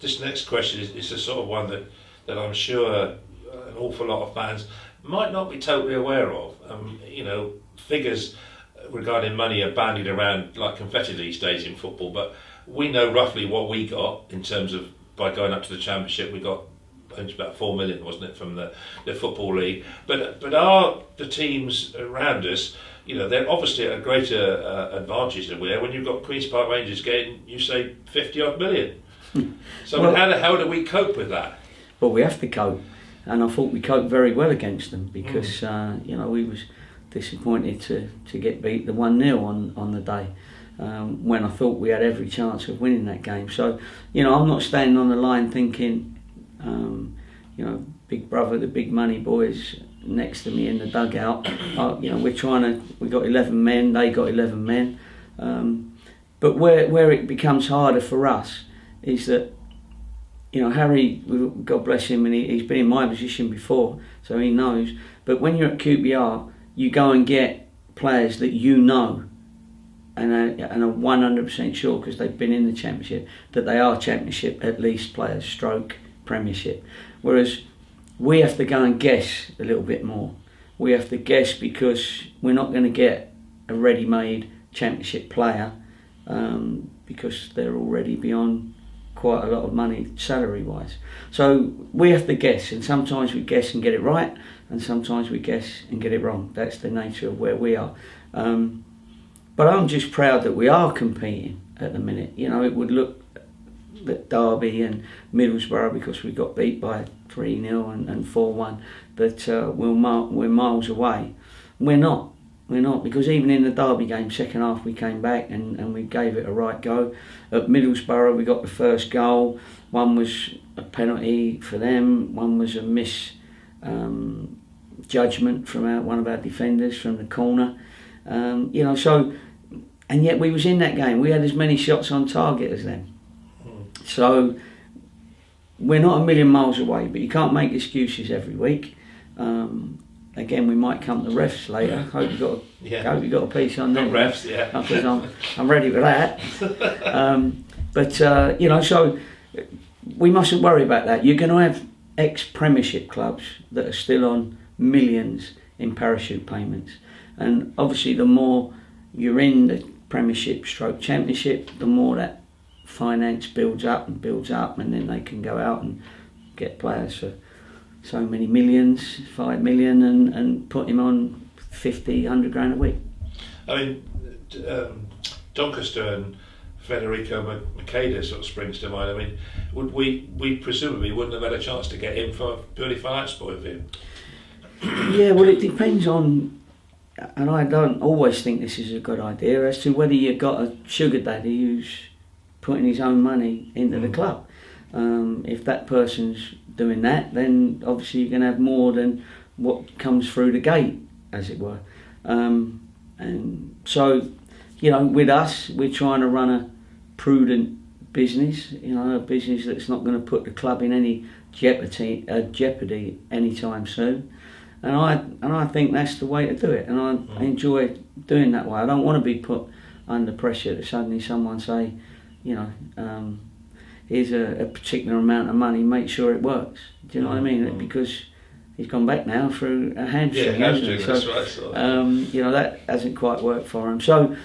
this next question is a sort of one that I'm sure an awful lot of fans might not be totally aware of. Figures regarding money are bandied around like confetti these days in football, but we know roughly what we got in terms of, by going up to the Championship, we got about 4 million, wasn't it, from the Football League. But are the teams around us, they're obviously at a greater advantage than we are when you've got Queen's Park Rangers getting, you say, 50 odd million. So well, how do we cope with that? Well, we have to cope, and I thought we coped very well against them because we was disappointed to get beat the 1-0 on the day when I thought we had every chance of winning that game. So I'm not standing on the line thinking big brother, the big money boys next to me in the dugout, we got 11 men, they got 11 men, but where it becomes harder for us is that Harry, God bless him, and he's been in my position before, so he knows, but when you're at QPR you go and get players that and are 100% sure, because they've been in the Championship, that they are Championship at least players, stroke Premiership. Whereas we have to go and guess a little bit more. We have to guess because we're not going to get a ready-made Championship player because they're already beyond quite a lot of money salary-wise. So we have to guess, and sometimes we guess and get it right, and sometimes we guess and get it wrong. That's the nature of where we are. But I'm just proud that we are competing at the minute. It would look that Derby and Middlesbrough, because we got beat by 3-0 and 4-1, that we're miles away. We're not, because even in the Derby game, second half we came back and we gave it a right go. At Middlesbrough we got the first goal. One was a penalty for them, one was a judgment from one of our defenders from the corner. And yet we was in that game. We had as many shots on target as them. So we're not a million miles away, but you can't make excuses every week. Again, we might come to refs later. Hope you got a piece on them. Refs, yeah. Because I'm ready for that. So we mustn't worry about that. You're going to have ex-Premiership clubs that are still on millions in parachute payments, and obviously the more you're in the Premiership stroke Championship, the more that finance builds up, and then they can go out and get players for so many millions, 5 million, and put him on 50, 100 grand a week. I mean, Doncaster and Federico Makeda sort of springs to mind. I mean, we presumably wouldn't have had a chance to get him for purely financial point of view. Yeah, well, it depends on, and I don't always think this is a good idea, as to whether you've got a sugar daddy who's putting his own money into the club. If that person's doing that, then obviously you're going to have more than what comes through the gate, as it were. And so, with us, we're trying to run a prudent business, a business that's not going to put the club in any jeopardy anytime soon. And I think that's the way to do it, and I enjoy doing that way. I don't want to be put under pressure to suddenly someone say, here's a particular amount of money, make sure it works. Do you know what I mean? Because he's gone back now through a hamstring, hasn't he? So, that's right. That hasn't quite worked for him. So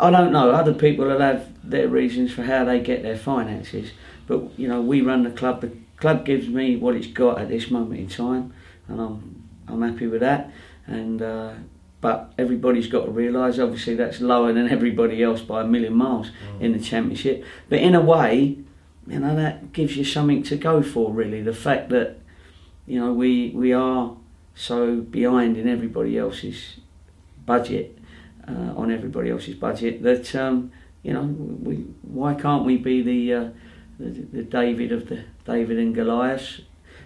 I don't know. Other people will have their reasons for how they get their finances, but we run the club. The club gives me what it's got at this moment in time, and I'm happy with that. And but everybody's got to realise, obviously, that's lower than everybody else by a million miles in the Championship. But in a way, that gives you something to go for, really. The fact that we are so behind in everybody else's budget, on everybody else's budget, that why can't we be the David of the David and Goliath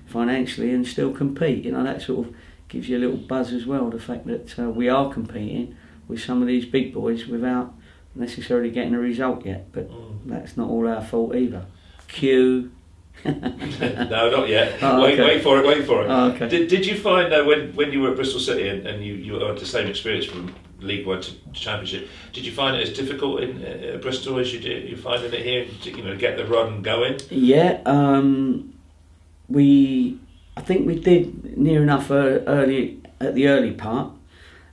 financially and still compete? That sort of gives you a little buzz as well, the fact that we are competing with some of these big boys without necessarily getting a result yet. But that's not all our fault either. Q. No, not yet. Oh, okay. Wait for it. Oh, okay. Did you find when you were at Bristol City and you had the same experience from League One to Championship. Did you find it as difficult in Bristol as you finding it here to get the run going? Yeah, I think we did near enough early at the early part,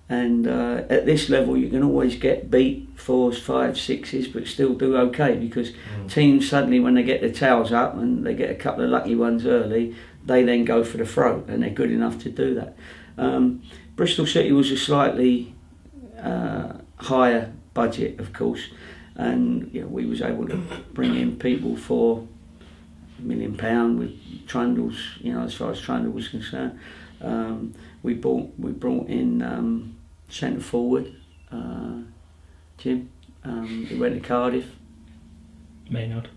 and at this level you can always get beat 4s, 5s, 6s, but still do okay, because teams suddenly, when they get their tails up and they get a couple of lucky ones early, they then go for the throat, and they're good enough to do that. Bristol City was a slightly higher budget, of course, and we was able to bring in people for £1 million with Trundles. As far as Trundle was concerned, we brought in centre forward Jim. He went to Cardiff. Maynard.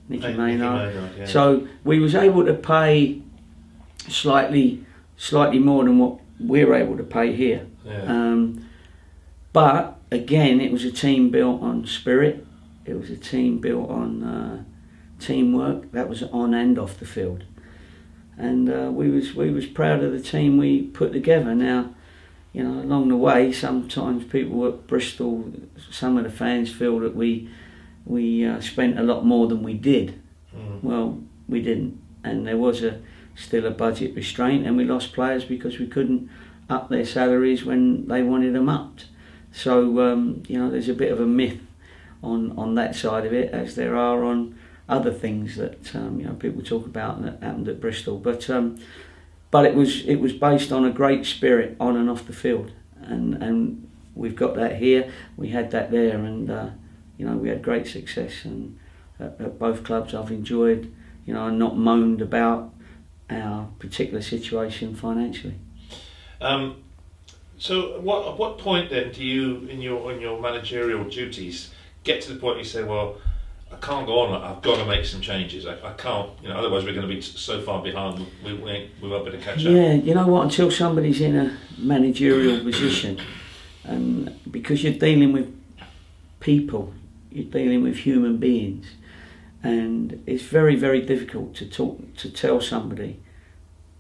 Nicky Maynard. Yeah. So we was able to pay slightly more than what we're able to pay here. Yeah. But again, it was a team built on spirit. It was a team built on teamwork. That was on and off the field, and we was proud of the team we put together. Now, along the way, sometimes people at Bristol, some of the fans feel that we spent a lot more than we did. Well, we didn't, and there was still a budget restraint, and we lost players because we couldn't up their salaries when they wanted them upped. So there's a bit of a myth on that side of it, as there are on other things that people talk about that happened at Bristol. But it was based on a great spirit on and off the field, and we've got that here. We had that there, and we had great success. And at both clubs, I've enjoyed, and not moaned about our particular situation financially. So, at what point then do you, in your managerial duties, get to the point you say, well, I can't go on. I've got to make some changes. I can't, otherwise we're going to be so far behind. We won't be able to catch up. Yeah, you know what? Until somebody's in a managerial position, and because you're dealing with people, you're dealing with human beings, and it's very, very difficult to tell somebody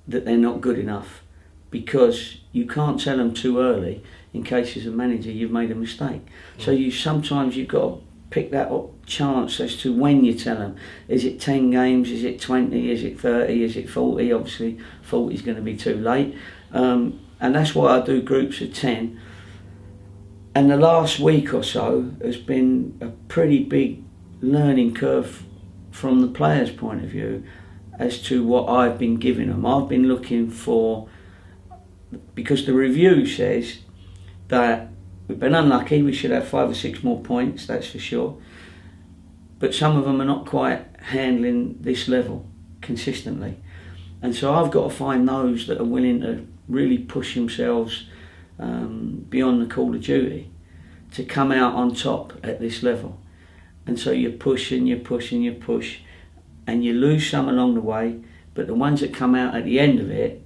that they're not good enough, because you can't tell them too early in case as a manager you've made a mistake. So sometimes you've got to pick that up chance as to when you tell them. Is it 10 games? Is it 20? Is it 30? Is it 40? Obviously 40 is going to be too late, and that's why I do groups of 10. And the last week or so has been a pretty big learning curve from the players' point of view as to what I've been giving them. I've been looking for, because the review says that we've been unlucky, we should have 5 or 6 more points, that's for sure, but some of them are not quite handling this level consistently, and so I've got to find those that are willing to really push themselves beyond the call of duty to come out on top at this level. And so you push and you push and you push, and you lose some along the way, but the ones that come out at the end of it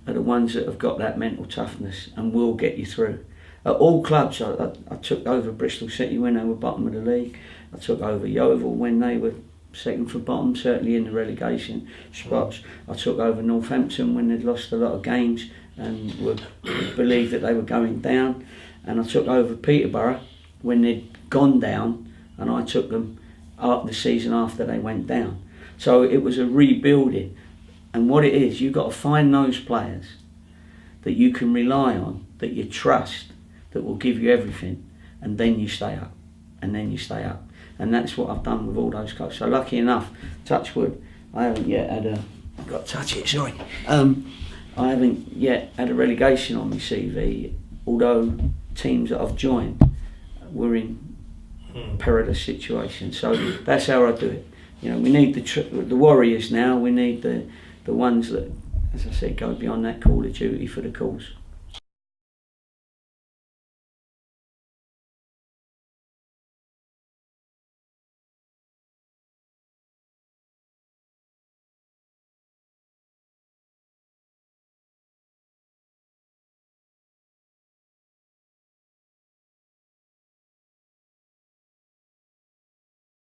are the ones that have got that mental toughness and will get you through. At all clubs, I took over Bristol City when they were bottom of the league. I took over Yeovil when they were second from bottom, certainly in the relegation spots. I took over Northampton when they'd lost a lot of games and were believed that they were going down. And I took over Peterborough when they'd gone down, and I took them up the season after they went down. So it was a rebuilding. And what it is, you've got to find those players that you can rely on, that you trust, that will give you everything, and then you stay up, and then you stay up. And that's what I've done with all those clubs. So lucky enough, touch wood, I haven't yet had I've got to touch it, sorry. I haven't yet had a relegation on my CV, although teams that I've joined were in perilous situations. So that's how I do it. We need the warriors now. We need the ones that, as I said, go beyond that call of duty for the cause.